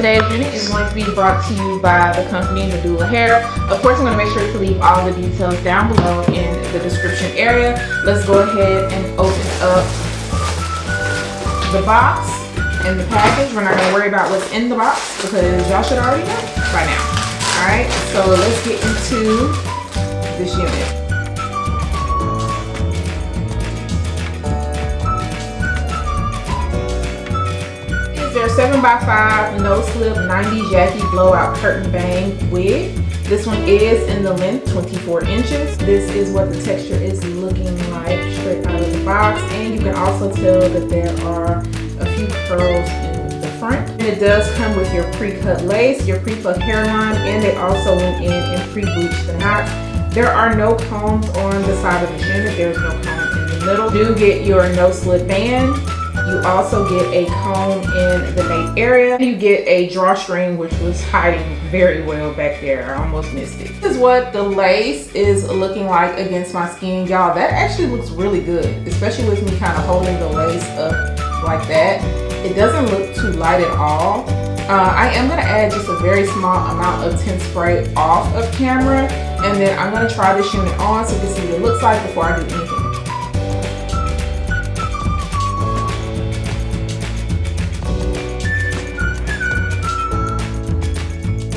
today's unit is going to be brought to you by the company Nadula Hair. Of course, I'm going to make sure to leave all the details down below in the description area. Let's go ahead and open up the box and the package. We're not going to worry about what's in the box because y'all should already know by now. Alright, so let's get into this unit. Their 7x5 no slip 90s Yaki Blowout curtain bang wig. This one is in the length 24 inches. This is what the texture is looking like straight out of the box, and you can also tell that there are a few curls in the front. And it does come with your pre-cut lace, your pre-plucked hairline, and they also went in and pre-bleached the knots. There are no combs on the side of the unit. There's no comb in the middle. You do get your no slip band. You also get a comb in the nape area. You get a drawstring, which was hiding very well back there. I almost missed it. This is what the lace is looking like against my skin. Y'all, that actually looks really good, especially with me kind of holding the lace up like that. It doesn't look too light at all. I am gonna add just a very small amount of tint spray off of camera, and then I'm gonna try this unit on so you can see what it looks like before I do anything.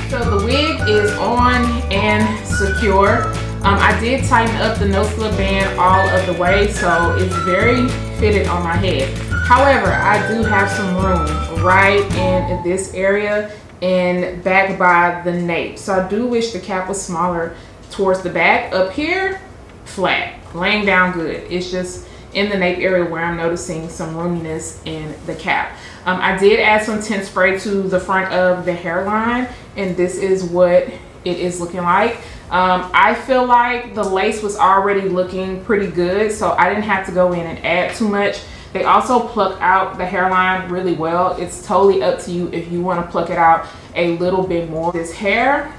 So the wig is on and secure. I did tighten up the no slip band all of the way, so it's very fitted on my head. However, I do have some room right in this area and back by the nape. So I do wish the cap was smaller towards the back. Up here, flat, laying down good. It's just in the nape area where I'm noticing some roominess in the cap. I did add some tint spray to the front of the hairline, and this is what it is looking like. I feel like the lace was already looking pretty good, so I didn't have to go in and add too much. They also pluck out the hairline really well. It's totally up to you if you want to pluck it out a little bit more. This hair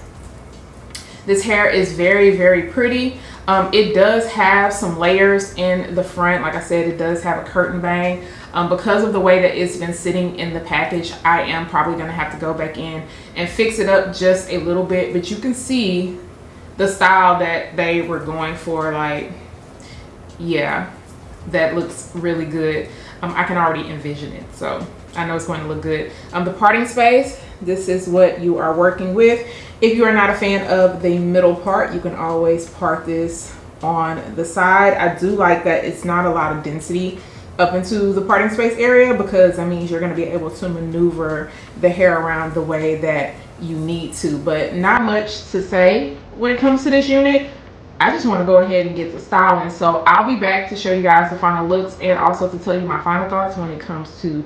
is very, very pretty. It does have some layers in the front. Like I said, it does have a curtain bang. Because of the way that it's been sitting in the package, I am probably going to have to go back in and fix it up just a little bit. But you can see the style that they were going for. Like, yeah, that looks really good. I can already envision it, so I know it's going to look good. The parting space, this is what you are working with. If you are not a fan of the middle part, you can always part this on the side. I do like that it's not a lot of density up into the parting space area, because that means you're going to be able to maneuver the hair around the way that you need to. But not much to say when it comes to this unit. I just want to go ahead and get the styling. So I'll be back to show you guys the final looks and also to tell you my final thoughts when it comes to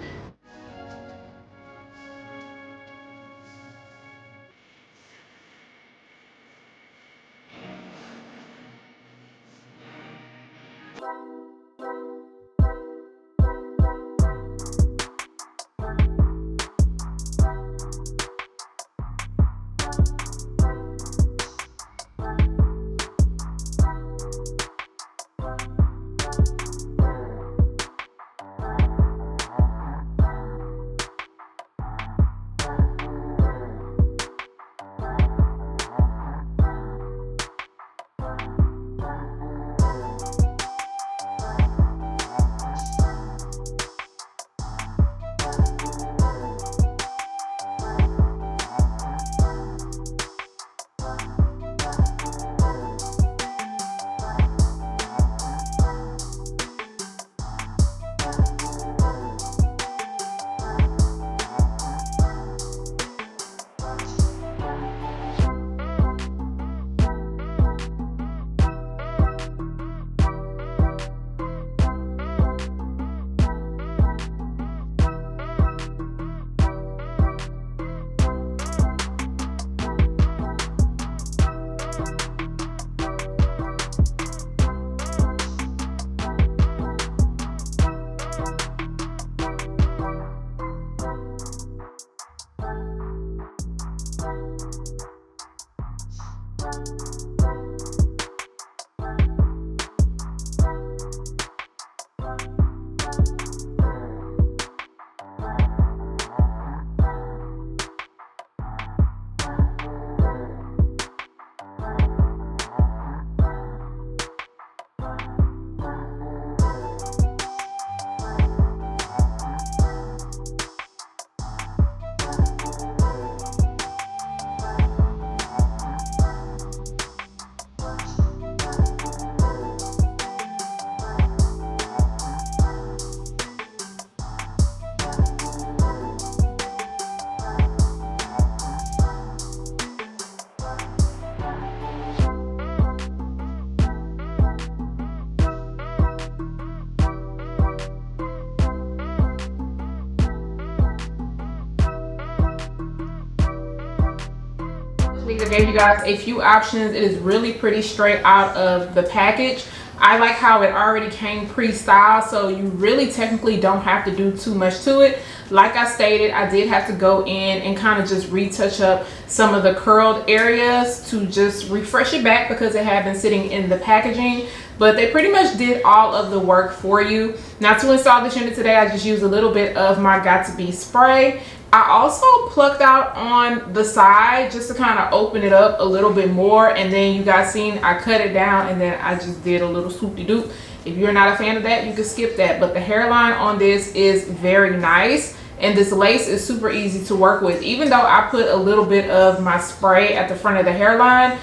gave you guys a few options. It is really pretty straight out of the package. I like how it already came pre-styled, so you really technically don't have to do too much to it. Like I stated, I did have to go in and kind of just retouch up some of the curled areas to just refresh it back because it had been sitting in the packaging. But they pretty much did all of the work for you. Now, to install this unit today, I just used a little bit of my YTBGIFT spray. I also plucked out on the side just to kind of open it up a little bit more, and then you guys seen I cut it down and then I just did a little swoop-de-doop. If you're not a fan of that, you can skip that, but the hairline on this is very nice, and this lace is super easy to work with. Even though I put a little bit of my spray at the front of the hairline,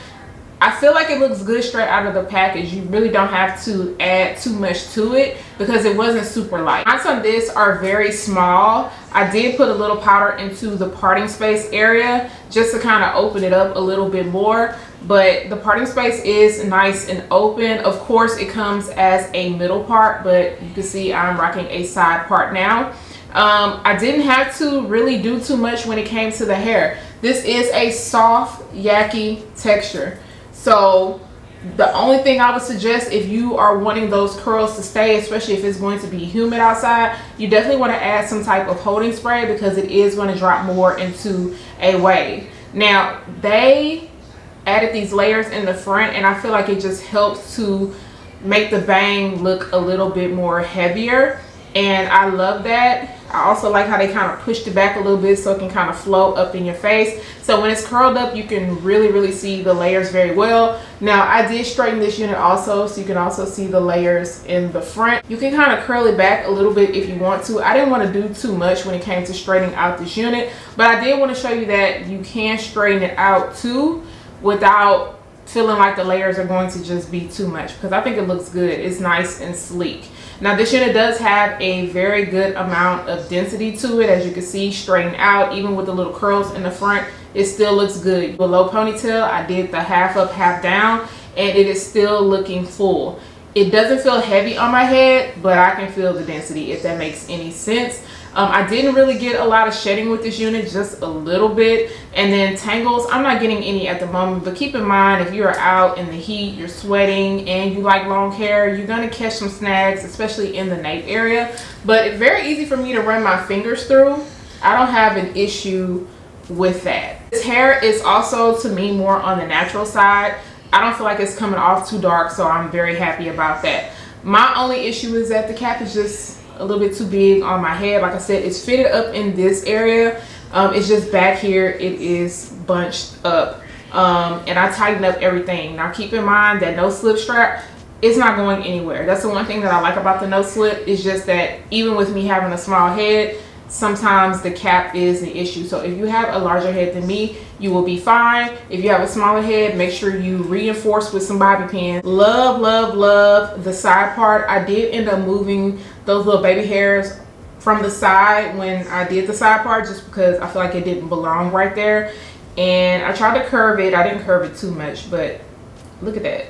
I feel like it looks good straight out of the package. You really don't have to add too much to it because it wasn't super light. Knots on this are very small. I did put a little powder into the parting space area just to kind of open it up a little bit more, but the parting space is nice and open. Of course, it comes as a middle part, but you can see I'm rocking a side part now. I didn't have to really do too much when it came to the hair. This is a soft yaki texture. So the only thing I would suggest if you are wanting those curls to stay, especially if it's going to be humid outside, you definitely want to add some type of holding spray because it is going to drop more into a wave. Now, they added these layers in the front and I feel like it just helps to make the bang look a little bit more heavier, and I love that. I also like how they kind of pushed it back a little bit so it can kind of flow up in your face. So when it's curled up, you can really see the layers very well. Now, I did straighten this unit also, so you can also see the layers in the front. You can kind of curl it back a little bit if you want to. I didn't want to do too much when it came to straightening out this unit, but I did want to show you that you can straighten it out too without feeling like the layers are going to just be too much, because I think it looks good. It's nice and sleek. Now, this unit does have a very good amount of density to it. As you can see, straightened out, even with the little curls in the front, it still looks good. Below ponytail, I did the half up, half down, and it is still looking full. It doesn't feel heavy on my head, but I can feel the density, if that makes any sense. I didn't really get a lot of shedding with this unit, just a little bit. And then tangles, I'm not getting any at the moment, but keep in mind, if you're out in the heat, you're sweating, and you like long hair, you're gonna catch some snags, especially in the nape area. But it's very easy for me to run my fingers through. I don't have an issue with that. This hair is also, to me, more on the natural side. I don't feel like it's coming off too dark, so I'm very happy about that. My only issue is that the cap is just a little bit too big on my head. Like I said, it's fitted up in this area. It's just back here, it is bunched up. And I tightened up everything. Now, keep in mind that no slip strap, it's not going anywhere. That's the one thing that I like about the no slip, is just that even with me having a small head, sometimes the cap is an issue. So if you have a larger head than me, you will be fine. If you have a smaller head, make sure you reinforce with some bobby pins. Love the side part. I did end up moving those little baby hairs from the side when I did the side part, just because I feel like it didn't belong right there. And I tried to curve it. I didn't curve it too much, but look at that.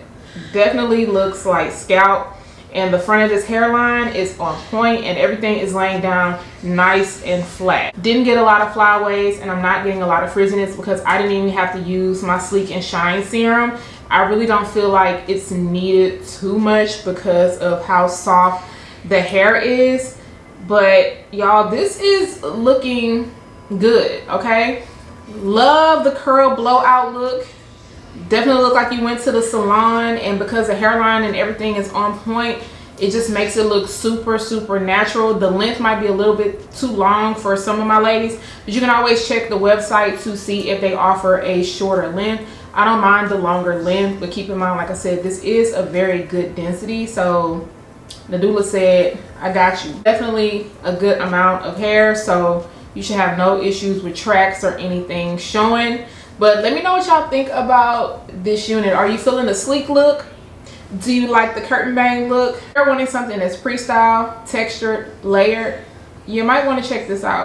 Definitely looks like scalp. And the front of this hairline is on point, and everything is laying down nice and flat. Didn't get a lot of flyaways, and I'm not getting a lot of frizziness because I didn't even have to use my Sleek and Shine serum. I really don't feel like it's needed too much because of how soft the hair is. But y'all, this is looking good, okay? Love the curl blowout look. Definitely look like you went to the salon, and because the hairline and everything is on point, it just makes it look super natural. The length might be a little bit too long for some of my ladies, but you can always check the website to see if they offer a shorter length. I don't mind the longer length, but keep in mind, like I said, this is a very good density. So Nadula said, I got you. Definitely a good amount of hair, so you should have no issues with tracks or anything showing. But let me know what y'all think about this unit. Are you feeling the sleek look? Do you like the curtain bang look? If you're wanting something that's pre-styled, textured, layered, you might want to check this out.